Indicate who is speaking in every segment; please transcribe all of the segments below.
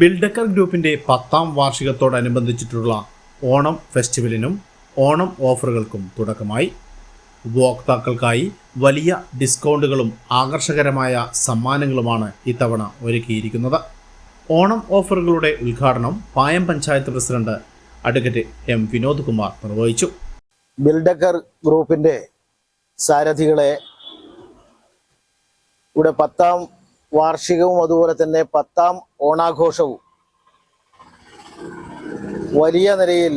Speaker 1: ബിൽഡക്കർ ഗ്രൂപ്പിന്റെ 10ാം വാർഷികത്തോടനുബന്ധിച്ചിട്ടുള്ള ഓണം ഫെസ്റ്റിവലിനും ഓണം ഓഫറുകൾക്കും തുടക്കമായി. ഉപഭോക്താക്കൾക്കായി വലിയ ഡിസ്കൗണ്ടുകളും ആകർഷകരമായ സമ്മാനങ്ങളുമാണ് ഇത്തവണ ഒരുക്കിയിരിക്കുന്നത്. ഓണം ഓഫറുകളുടെ ഉദ്ഘാടനം Payam panchayat president advocate M Vinod Kumar നിർവഹിച്ചു.
Speaker 2: ബിൽഡക്കർ ഗ്രൂപ്പിന്റെ സാരഥികളെ ഇവിടെ 10ാം വാർഷികവും അതുപോലെ തന്നെ 10ാം ഓണാഘോഷവും വലിയ നിലയിൽ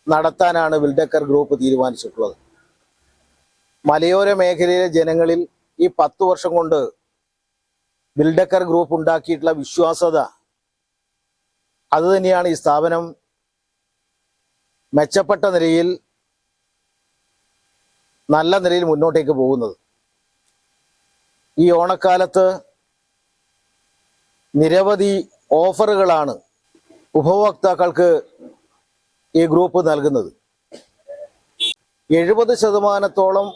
Speaker 2: നടത്താനാണ് ബിൽഡക്കർ ഗ്രൂപ്പ് തീരുമാനിച്ചിട്ടുള്ളത്. മലയോര മേഖലയിലെ ജനങ്ങളിൽ ഈ 10 വർഷം കൊണ്ട് ബിൽഡക്കർ ഗ്രൂപ്പ് ഉണ്ടാക്കിയിട്ടുള്ള വിശ്വാസ്യത അതുതന്നെയാണ് ഈ സ്ഥാപനം മെച്ചപ്പെട്ട നിലയിൽ നല്ല നിലയിൽ മുന്നോട്ടേക്ക് പോകുന്നത്. ഈ ഓണക്കാലത്ത് നിരവധി ഓഫറുകളാണ് ഉപഭോക്താക്കൾക്ക് ഈ ഗ്രൂപ്പ് നൽകുന്നത്. 70%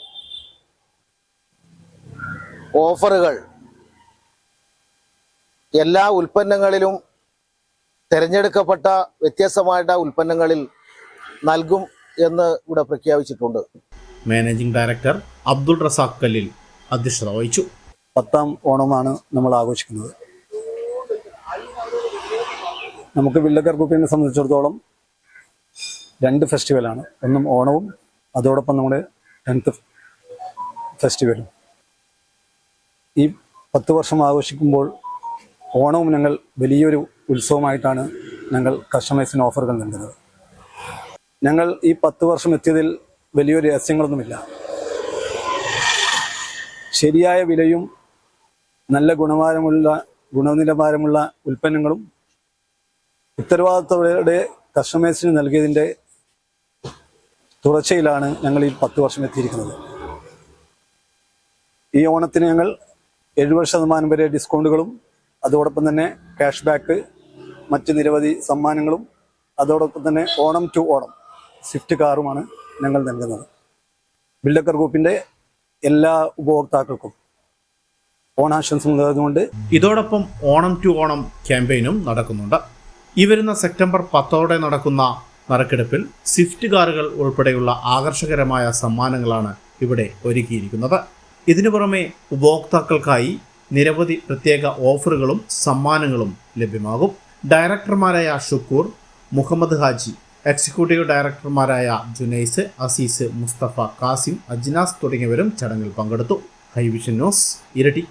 Speaker 2: ഓഫറുകൾ എല്ലാ ഉൽപ്പന്നങ്ങളിലും തിരഞ്ഞെടുക്കപ്പെട്ട വ്യത്യസ്തമായിട്ട് ഉൽപ്പന്നങ്ങളിൽ നൽകും എന്ന് ഇവിടെ പ്രഖ്യാപിച്ചിട്ടുണ്ട്.
Speaker 1: മാനേജിംഗ് ഡയറക്ടർ അബ്ദുൾ റസാഖ് കല്ലിൽ അധ്യക്ഷത വഹിച്ചു.
Speaker 3: 10ാം ഓണമാണ് നമ്മൾ ആഘോഷിക്കുന്നത്. നമുക്ക് ബിൽഡക്കർ ഗ്രൂപ്പിനെ സംബന്ധിച്ചിടത്തോളം 2 ഫെസ്റ്റിവലാണ്. ഒന്നും ഓണവും അതോടൊപ്പം നമ്മുടെ 10th ഫെസ്റ്റിവലും. ഈ 10 വർഷം ആഘോഷിക്കുമ്പോൾ ഓണവും ഞങ്ങൾ വലിയൊരു ഉത്സവമായിട്ടാണ് ഞങ്ങൾ കസ്റ്റമേഴ്സിന് ഓഫറുകൾ നൽകുന്നത്. ഞങ്ങൾ ഈ 10 വർഷം എത്തിയതിൽ വലിയൊരു രഹസ്യങ്ങളൊന്നുമില്ല. ശരിയായ വിലയും നല്ല ഗുണനിലവാരമുള്ള ഉൽപ്പന്നങ്ങളും ഉത്തരവാദിത്തത്തോടെ കസ്റ്റമേഴ്സിന് നൽകിയതിൻ്റെ തുടർച്ചയിലാണ് ഞങ്ങൾ ഈ 10 വർഷം എത്തിയിരിക്കുന്നത്. ഈ ഓണത്തിന് ഞങ്ങൾ 70% വരെ ഡിസ്കൗണ്ടുകളും അതോടൊപ്പം തന്നെ ക്യാഷ് ബാക്ക്, മറ്റ് നിരവധി സമ്മാനങ്ങളും അതോടൊപ്പം തന്നെ ഓണം ടു ഓണം സ്വിഫ്റ്റ് കാറുമാണ് ഞങ്ങൾ നൽകുന്നത്. ബിൽഡക്കർ ഗ്രൂപ്പിൻ്റെ എല്ലാ ഉപഭോക്താക്കൾക്കും ഓണാശംസ നേർന്നുകൊണ്ട്
Speaker 1: ഇതോടൊപ്പം ഓണം ടു ഓണം ക്യാമ്പയിനും നടക്കുന്നുണ്ട്. ഈ വരുന്ന സെപ്റ്റംബർ 10 നടക്കുന്ന നറുക്കെടുപ്പിൽ സ്വിഫ്റ്റ് കാറുകൾ ഉൾപ്പെടെയുള്ള ആകർഷകരമായ സമ്മാനങ്ങളാണ് ഇവിടെ ഒരുക്കിയിരിക്കുന്നത്. ഇതിനു പുറമെ ഉപഭോക്താക്കൾക്കായി നിരവധി പ്രത്യേക ഓഫറുകളും സമ്മാനങ്ങളും ലഭ്യമാകും. ഡയറക്ടർമാരായ ഷുക്കൂർ, മുഹമ്മദ് ഹാജി, എക്സിക്യൂട്ടീവ് ഡയറക്ടർമാരായ ജുനൈസ്, അസീസ്, മുസ്തഫ, കാസിം, അജ്നാസ് തുടങ്ങിയവരും ചടങ്ങിൽ പങ്കെടുത്തു. ഹൈവിഷൻ ന്യൂസ്, ഇരട്ടി.